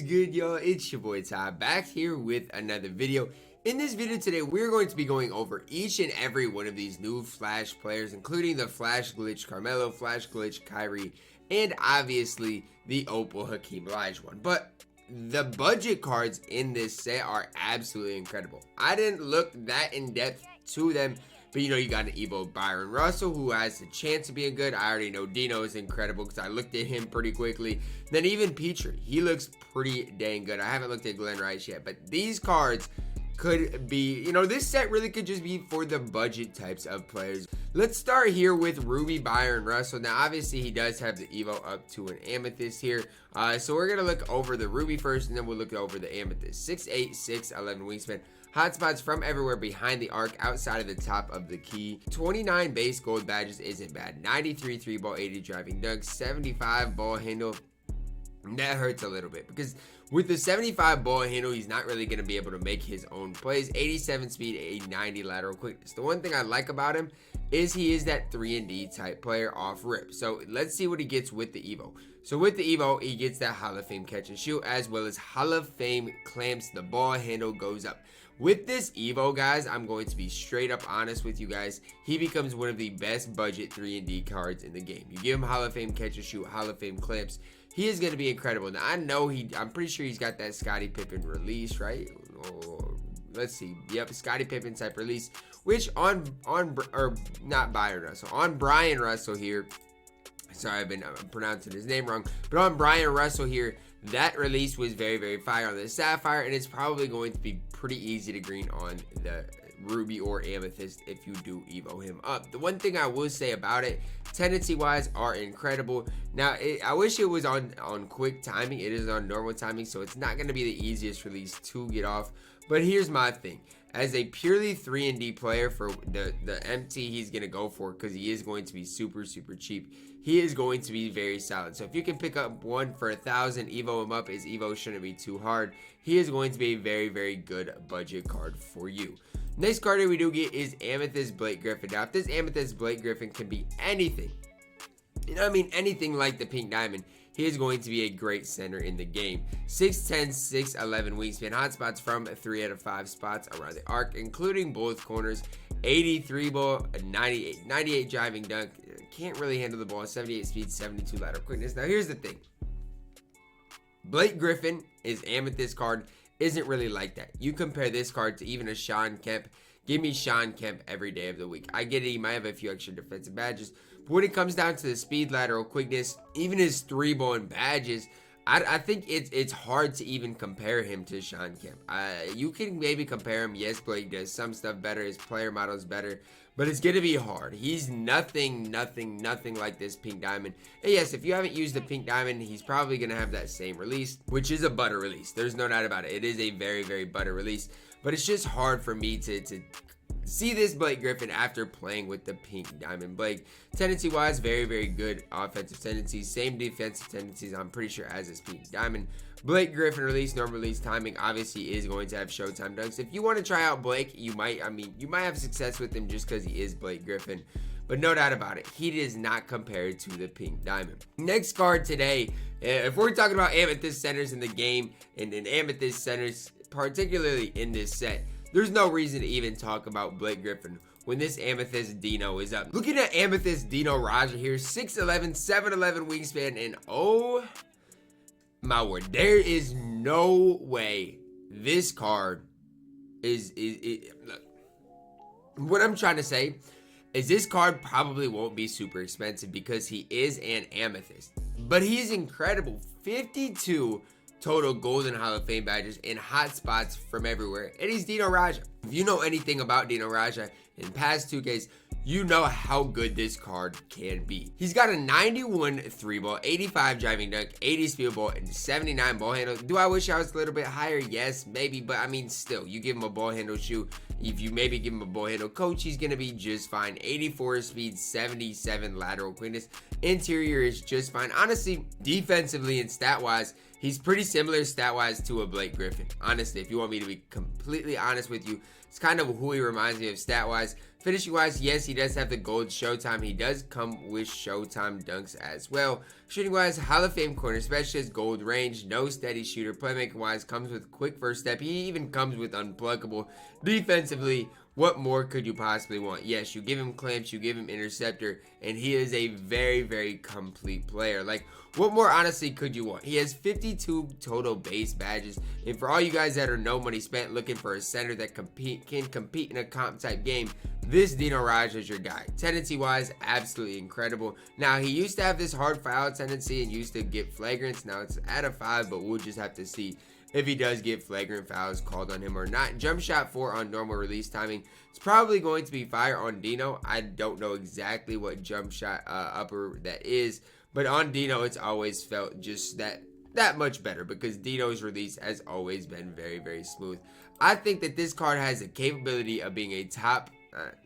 good, y'all? It's your boy Ty, back here with another video. In this video today, we're going to be going over each and every one of these new Flash players, including the Flash Glitch Carmelo, Flash Glitch Kyrie, and obviously the Opal Hakeem Olajuwon. But the budget cards in this set are absolutely incredible. I didn't look that in depth to them, but you know, you got an Evo Byron Russell who has the chance of being good. I already know Dino is incredible because I looked at him pretty quickly. Then even Petrie, he looks pretty dang good. I haven't looked at Glen Rice yet, but these cards could be, you know, this set really could just be for the budget types of players. Let's start here with Ruby Byron Russell. Now, obviously, he does have the Evo up to an Amethyst here. So we're going to look over the Ruby first, and then we'll look over the Amethyst. 6'8", 6'11 wingspan. Hotspots from everywhere behind the arc, outside of the top of the key. 29 base gold badges isn't bad. 93 3-ball, 80 driving dunk, 75 ball handle. That hurts a little bit because with the 75 ball handle, he's not really going to be able to make his own plays. 87 speed, a 90 lateral quickness. The one thing I like about him is he is that 3-and-D type player off rip. So let's see what he gets with the Evo. So with the Evo, he gets that Hall of Fame catch and shoot, as well as Hall of Fame clamps. The ball handle goes up. With this Evo, guys, I'm going to be straight up honest with you guys. He becomes one of the best budget 3-and-D cards in the game. You give him Hall of Fame catch and shoot, Hall of Fame clamps. He is going to be incredible. Now, I know I'm pretty sure he's got that Scottie Pippen release, right? Oh, let's see. Yep, Scottie Pippen type release, which on Bryon Russell here. Sorry, I've been pronouncing his name wrong. But on Bryon Russell here, that release was very, very fire on the Sapphire, and it's probably going to be pretty easy to green on the Ruby or Amethyst if you do Evo him up. The one thing I will say about it, tendency-wise, are incredible. Now, I wish it was on quick timing. It is on normal timing, so it's not going to be the easiest release to get off. But here's my thing. As a purely 3-and-D player for the MT he's going to go for, because he is going to be super, super cheap, he is going to be very solid. So if you can pick up one for 1,000, Evo him up. His Evo shouldn't be too hard. He is going to be a very, very good budget card for you. Next card that we do get is Amethyst Blake Griffin. Now, if this Amethyst Blake Griffin can be anything, you know what I mean, anything like the Pink Diamond, he is going to be a great center in the game. 6'10", 6'11 wingspan, hotspots from 3 out of 5 spots around the arc, including both corners. 83 ball, 98 driving dunk. Can't really handle the ball. 78 speed, 72 lateral quickness. Now, here's the thing. Blake Griffin, his Amethyst card, isn't really like that. You compare this card to even a Shawn Kemp. Give me Shawn Kemp every day of the week. I get it, he might have a few extra defensive badges, but when it comes down to the speed, lateral quickness, even his 3-ball and badges, I think it's hard to even compare him to Shawn Kemp. You can maybe compare him. Yes, Blake does some stuff better. His player model is better, but it's going to be hard. He's nothing like this Pink Diamond. And yes, if you haven't used the Pink Diamond, he's probably going to have that same release, which is a butter release. There's no doubt about it. It is a very, very butter release, but it's just hard for me to see this Blake Griffin after playing with the Pink Diamond. Blake, tendency-wise, very, very good offensive tendencies. Same defensive tendencies, I'm pretty sure, as this Pink Diamond. Blake Griffin release, normal release timing, obviously is going to have Showtime dunks. If you want to try out Blake, you might have success with him just because he is Blake Griffin. But no doubt about it, he is not compared to the Pink Diamond. Next card today, if we're talking about Amethyst centers in the game, and Amethyst centers, particularly in this set, there's no reason to even talk about Blake Griffin when this Amethyst Dino is up. Looking at Amethyst Dino Radja here, 6'11", 7'11 wingspan, and oh my word, there is no way this card is look, what I'm trying to say is this card probably won't be super expensive because he is an Amethyst, but he's incredible. 52 total golden Hall of Fame badges and hot spots from everywhere, and he's Dino Radja. If you know anything about Dino Radja in past 2Ks, you know how good this card can be. He's got a 91 3-ball, 85 driving dunk, 80 speed ball, and 79 ball handle. Do I wish I was a little bit higher? Yes, maybe, but I mean, still, you give him a ball handle shoe. If you maybe give him a ball handle coach, he's gonna be just fine. 84 speed, 77 lateral quickness. Interior is just fine. Honestly, defensively and stat-wise, he's pretty similar stat-wise to a Blake Griffin. Honestly, if you want me to be completely honest with you, it's kind of who he reminds me of stat-wise. Finishing wise, yes, he does have the gold Showtime. He does come with Showtime dunks as well. Shooting wise, Hall of Fame corner specialist, gold range, no steady shooter. Playmaking wise, comes with quick first step. He even comes with unpluckable. Defensively, what more could you possibly want? Yes, you give him clamps, you give him interceptor, and he is a very, very complete player. Like, what more honestly could you want? He has 52 total base badges, and for all you guys that are no money spent looking for a center that can compete in a comp type game, this Dino Radja is your guy. Tendency wise, absolutely incredible. Now, he used to have this hard foul tendency and used to get flagrants. Now it's at a 5, but we'll just have to see if he does get flagrant fouls called on him or not. Jump shot 4 on normal release timing. It's probably going to be fire on Dino. I don't know exactly what jump shot upper that is, but on Dino, it's always felt just that much better because Dino's release has always been very, very smooth. I think that this card has the capability of being a top,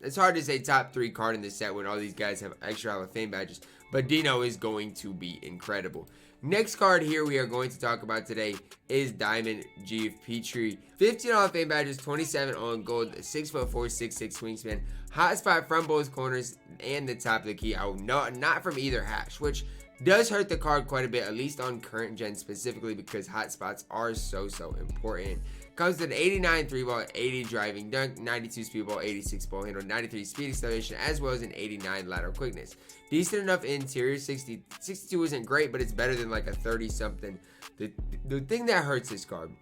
it's hard to say top 3 card in this set when all these guys have extra Hall of Fame badges, but Dino is going to be incredible. Next card here we are going to talk about today is Diamond Geoff Petrie. 15 Hall of Fame badges, 27 on gold, 6'4", 6'6" wingspan, hot spot from both corners and the top of the key. Oh no, not from either hash, which does hurt the card quite a bit, at least on current gen specifically because hot spots are so important. Comes with an 89 3-ball, 80 driving dunk, 92 speed ball, 86 ball handle, 93 speed acceleration, as well as an 89 lateral quickness. Decent enough interior, 62 isn't great, but it's better than like a 30 something. The thing that hurts this card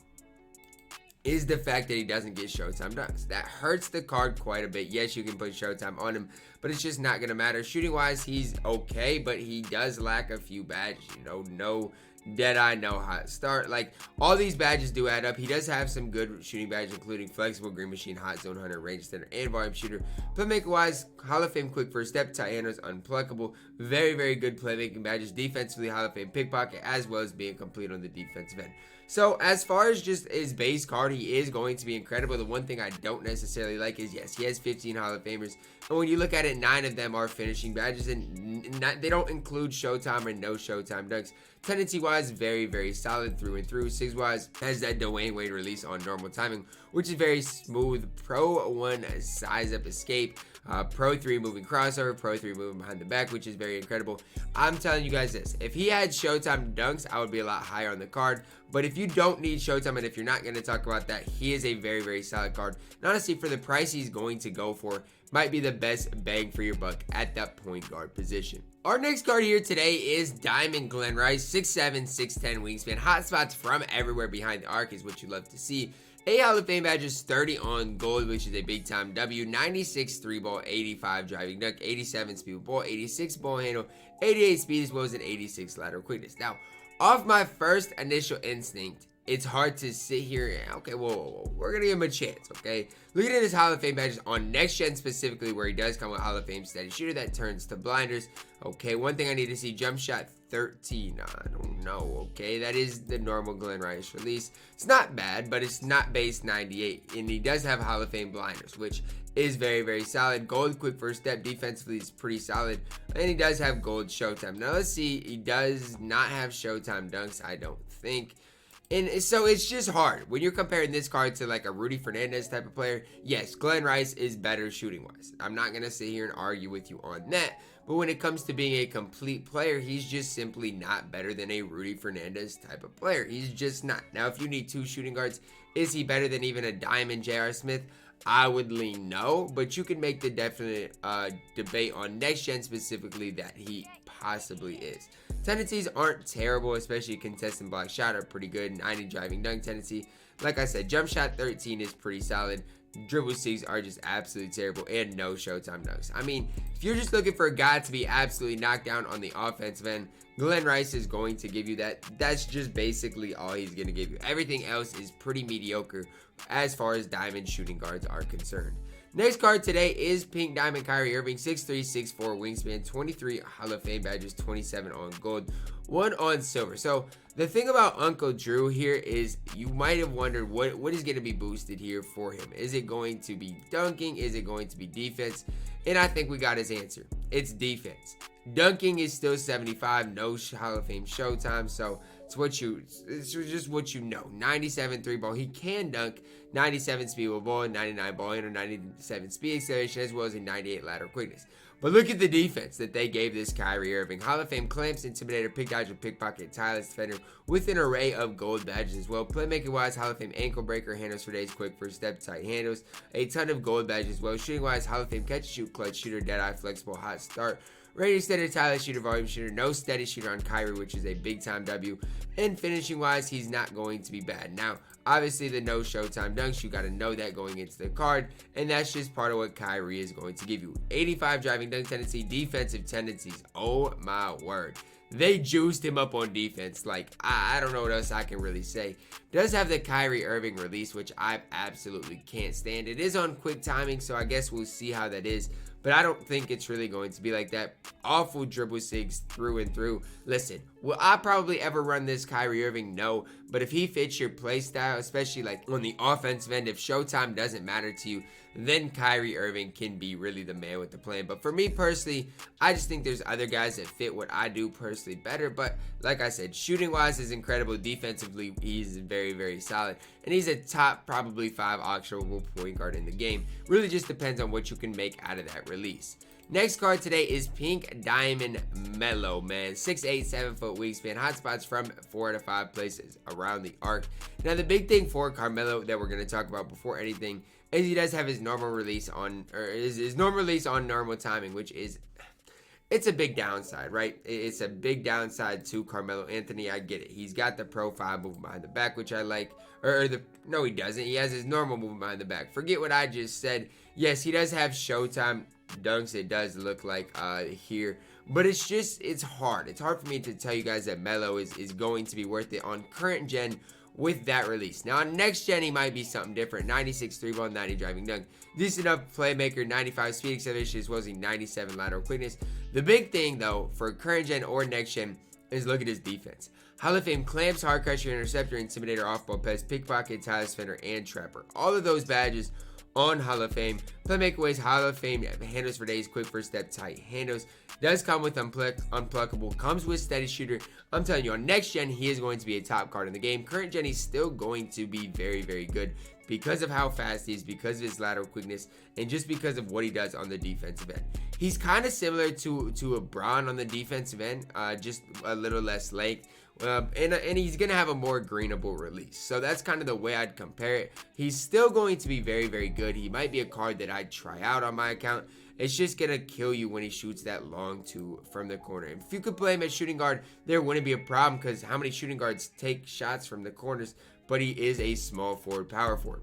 is the fact that he doesn't get Showtime dunks. That hurts the card quite a bit. Yes, you can put Showtime on him, but it's just not going to matter. Shooting wise, he's okay, but he does lack a few badges. You know, no Deadeye, no hot start. Like, all these badges do add up. He does have some good shooting badges, including flexible green machine, hot zone hunter, range center, and volume shooter. Playmaker wise, Hall of Fame quick first step, tight handers, unpluckable. Very, very good playmaking badges. Defensively, Hall of Fame pickpocket, as well as being complete on the defensive end. So, as far as just his base card, he is going to be incredible. The one thing I don't necessarily like is, yes, he has 15 Hall of Famers. And when you look at it, 9 of them are finishing badges, and they don't include Showtime or no Showtime dunks. Tendency-wise, very, very solid through and through. Sigs-wise, has that Dwayne Wade release on normal timing, which is very smooth. Pro 1 size-up escape. Pro 3 moving crossover, Pro 3 moving behind the back, which is very incredible. I'm telling you guys this, if he had Showtime dunks, I would be a lot higher on the card. But if you don't need Showtime, and if you're not going to talk about that, he is a very, very solid card. And honestly, for the price he's going to go for, might be the best bang for your buck at that point guard position. Our next card here today is Diamond Glen Rice, 6'7", 6'10" wingspan. Hot spots from everywhere behind the arc is what you love to see. 8 Hall of Fame badges, 30 on gold, which is a big time W. 96 3-ball, 85 driving dunk, 87 speed ball, 86 ball handle, 88 speed, as well as an 86 lateral quickness. Now, off my first initial instinct, it's hard to sit here and, okay, whoa, we're going to give him a chance, okay? Looking at his Hall of Fame badges on next gen specifically, where he does come with Hall of Fame steady shooter that turns to blinders. Okay, one thing I need to see, jump shot 13. I don't know, okay? That is the normal Glen Rice release. It's not bad, but it's not base 98. And he does have Hall of Fame blinders, which is very, very solid. Gold quick first step defensively is pretty solid. And he does have gold Showtime. Now, let's see. He does not have Showtime dunks, I don't think. And so it's just hard when you're comparing this card to like a Rudy Fernandez type of player. Yes, Glen Rice is better shooting wise. I'm not going to sit here and argue with you on that. But when it comes to being a complete player, he's just simply not better than a Rudy Fernandez type of player. He's just not. Now, if you need 2 shooting guards, is he better than even a Diamond J.R. Smith? I would lean no, but you can make the definite debate on next gen specifically that he possibly is. Tendencies aren't terrible, especially contestant block shot are pretty good. 90 driving dunk tendency. Like I said, jump shot 13 is pretty solid. Dribble 6 are just absolutely terrible, and no Showtime dunks. I mean, if you're just looking for a guy to be absolutely knocked down on the offensive end, Glen Rice is going to give you that. That's just basically all he's going to give you. Everything else is pretty mediocre as far as diamond shooting guards are concerned. Next card today is Pink Diamond Kyrie Irving, 6'3", 6'4", wingspan, 23 Hall of Fame badges, 27 on gold, 1 on silver. So the thing about Uncle Drew here is you might have wondered what is going to be boosted here for him. Is it going to be dunking? Is it going to be defense? And I think we got his answer. It's defense. Dunking is still 75, no Hall of Fame Showtime, so It's just what you know. 97 3 ball. He can dunk. 97 speed with ball, 99 ball handle, 97 speed acceleration, as well as a 98 lateral quickness. But look at the defense that they gave this Kyrie Irving. Hall of Fame clamps, intimidator, pick dodger, pickpocket, tireless defender with an array of gold badges as well. Playmaking wise, Hall of Fame ankle breaker, handles for days, quick first step, tight handles, a ton of gold badges as well. Shooting wise, Hall of Fame catch, shoot, clutch shooter, dead eye, flexible, hot start. Rated standard, tireless shooter, volume shooter, no steady shooter on Kyrie, which is a big time W. And finishing wise, he's not going to be bad. Now, obviously the no showtime dunks, you got to know that going into the card, and that's just part of what Kyrie is going to give you. 85 driving dunk tendency, defensive tendencies. Oh my word. They juiced him up on defense. Like, I don't know what else I can really say. Does have the Kyrie Irving release, which I absolutely can't stand. It is on quick timing, so I guess we'll see how that is. But I don't think it's really going to be like that. Awful dribble sigs through and through. Listen, will I probably ever run this Kyrie Irving? No. But if he fits your play style, especially like on the offensive end, if showtime doesn't matter to you, then Kyrie Irving can be really the man with the plan. But for me personally, I just think there's other guys that fit what I do personally better. But like I said, shooting wise is incredible. Defensively, he's very, very solid. And he's a top probably 5 auctionable point guard in the game. Really just depends on what you can make out of that release. Next card today is Pink Diamond Melo, man. 6'8", 7-foot wingspan. Hotspots from 4 to 5 places around the arc. Now, the big thing for Carmelo that we're going to talk about before anything is he does have his normal release on, normal timing, which is, it's a big downside, right? It's a big downside to Carmelo Anthony. I get it. He's got the profile movement behind the back, which I like. No, he doesn't. He has his normal movement behind the back. Forget what I just said. Yes, he does have showtime dunks, it does look like here, but it's hard. It's hard for me to tell you guys that Melo is going to be worth it on current gen with that release. Now on next gen, he might be something different. 96 3 ball, 90 driving dunk, decent enough playmaker, 95 speed acceleration, as well as a 97 lateral quickness. The big thing though for current gen or next gen is look at his defense. Hall of Fame clamps, hard crusher, interceptor, intimidator, off ball pass, pickpocket, tireless defender, and trapper. All of those badges on Hall of Fame. Playmaker ways, Hall of Fame, handles for days, quick first step, tight handles. Does come with unpluckable, comes with steady shooter. I'm telling you, on next gen, he is going to be a top card in the game. Current gen, he's still going to be very, very good because of how fast he is, because of his lateral quickness, and just because of what he does on the defensive end. He's kind of similar to a Bron on the defensive end, just a little less length. And he's going to have a more greenable release. So that's kind of the way I'd compare it. He's still going to be very, very good. He might be a card that I'd try out on my account. It's just going to kill you when he shoots that long two from the corner. If you could play him at shooting guard, there wouldn't be a problem because how many shooting guards take shots from the corners? But he is a small forward, power forward.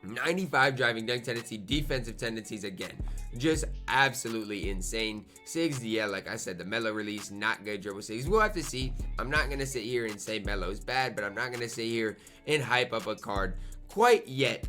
95 driving dunk tendency, defensive tendencies again, just absolutely insane. Sigs, yeah, like I said, the Melo release, not good dribble sigs. We'll have to see. I'm not going to sit here and say Melo's bad, but I'm not going to sit here and hype up a card quite yet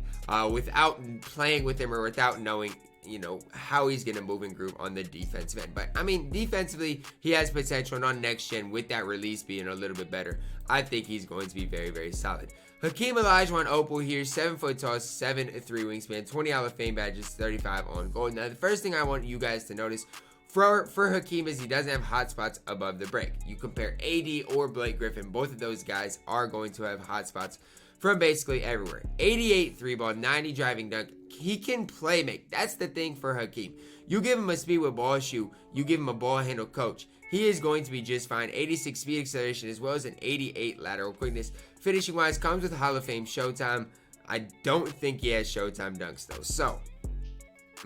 without playing with him or without knowing, you know, how he's going to move and groove on the defensive end. But, I mean, defensively, he has potential, and on next gen, with that release being a little bit better, I think he's going to be very, very solid. Hakeem Olajuwon Opal here, 7 foot tall, 7'3" wingspan, 20 Hall of Fame badges, 35 on gold. Now, the first thing I want you guys to notice for Hakeem is he doesn't have hot spots above the break. You compare AD or Blake Griffin, both of those guys are going to have hot spots from basically everywhere. 88 3-ball, 90 driving dunk. He can play make. That's the thing for Hakeem. You give him a speed with ball shoe, you give him a ball handle coach, he is going to be just fine. 86 speed acceleration as well as an 88 lateral quickness. Finishing wise comes with Hall of Fame showtime. I don't think he has showtime dunks though. So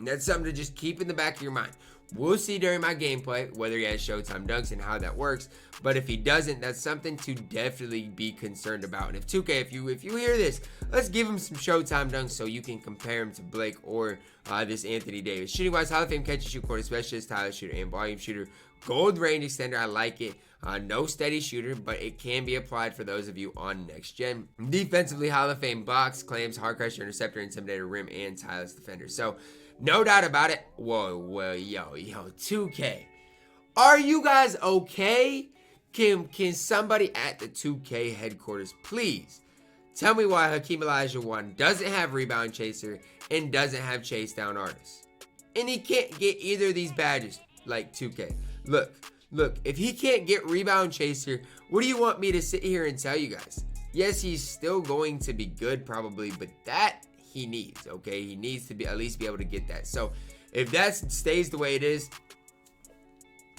that's something to just keep in the back of your mind. We'll see during my gameplay whether he has showtime dunks and how that works. But if he doesn't, that's something to definitely be concerned about. And if 2K, if you hear this, let's give him some showtime dunks so you can compare him to Blake or this Anthony Davis. Shooting wise, Hall of Fame catch and shoot corner specialist, tireless shooter, and volume shooter. Gold range extender, I like it. No steady shooter, but it can be applied for those of you on next gen. Defensively, Hall of Fame box, claims, hard crusher, interceptor, intimidator, rim, and tireless defender. So no doubt about it. Whoa, yo, 2K. Are you guys okay? Can somebody at the 2K headquarters please tell me why Hakeem Olajuwon doesn't have rebound chaser and doesn't have chase down artist? And he can't get either of these badges like 2K. Look, if he can't get rebound chaser what do you want me to sit here and tell you guys? Yes, he's still going to be good probably, but that he needs, okay? He needs to be at least be able to get that. So if that stays the way it is,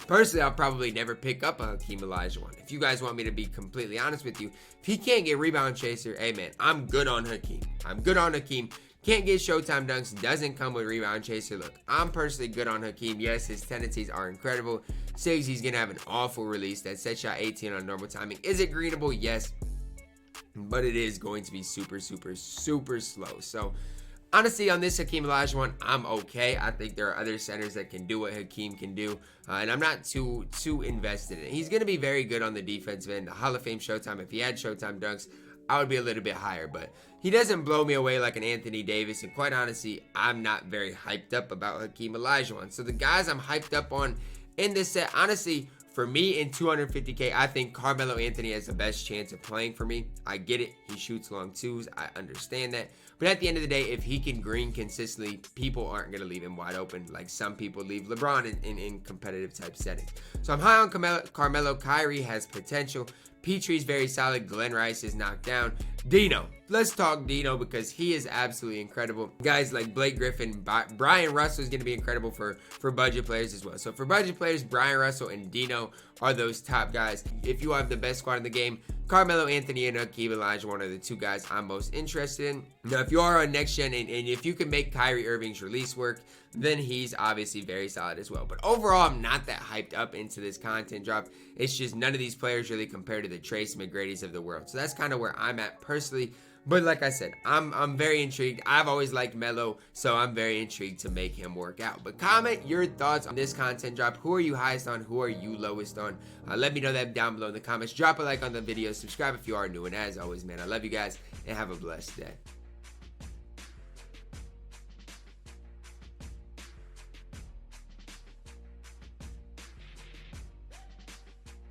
personally, I'll probably never pick up a Hakeem Olajuwon. If you guys want me to be completely honest with you, if he can't get rebound chaser, hey man, I'm good on Hakeem. I'm good on Hakeem. Can't get Showtime dunks, doesn't come with rebound chaser. Look, I'm personally good on Hakeem. Yes, his tendencies are incredible. Says he's going to have an awful release. That set shot 18 on normal timing. Is it greenable? Yes. But it is going to be super, super, super slow. So, honestly, on this Hakeem Olajuwon, I'm okay. I think there are other centers that can do what Hakeem can do. And I'm not too invested in it. He's going to be very good on the defensive end. The Hall of Fame Showtime, if he had Showtime dunks, I would be a little bit higher. But he doesn't blow me away like an Anthony Davis. And quite honestly, I'm not very hyped up about Hakeem Olajuwon. So the guys I'm hyped up on in this set, honestly, for me in 250K, I think Carmelo Anthony has the best chance of playing for me. I get it. He shoots long twos. I understand that. But at the end of the day, if he can green consistently, people aren't going to leave him wide open like some people leave LeBron in competitive type settings. So I'm high on Carmelo. Kyrie has potential. Petrie's very solid. Glen Rice is knocked down. Dino. Let's talk Dino because he is absolutely incredible. Guys like Blake Griffin, Bryon Russell is going to be incredible for budget players as well. So for budget players, Bryon Russell and Dino are those top guys. If you have the best squad in the game, Carmelo Anthony and Hakeem Olajuwon are the two guys I'm most interested in. Now, if you are on next gen and if you can make Kyrie Irving's release work, then he's obviously very solid as well. But overall, I'm not that hyped up into this content drop. It's just none of these players really compare to the Trace McGrady's of the world. So that's kind of where I'm at personally. But like I said, I'm very intrigued. I've always liked Melo, so I'm very intrigued to make him work out. But comment your thoughts on this content drop. Who are you highest on? Who are you lowest on? Let me know that down below in the comments. Drop a like on the video. Subscribe if you are new. And as always, man, I love you guys and have a blessed day.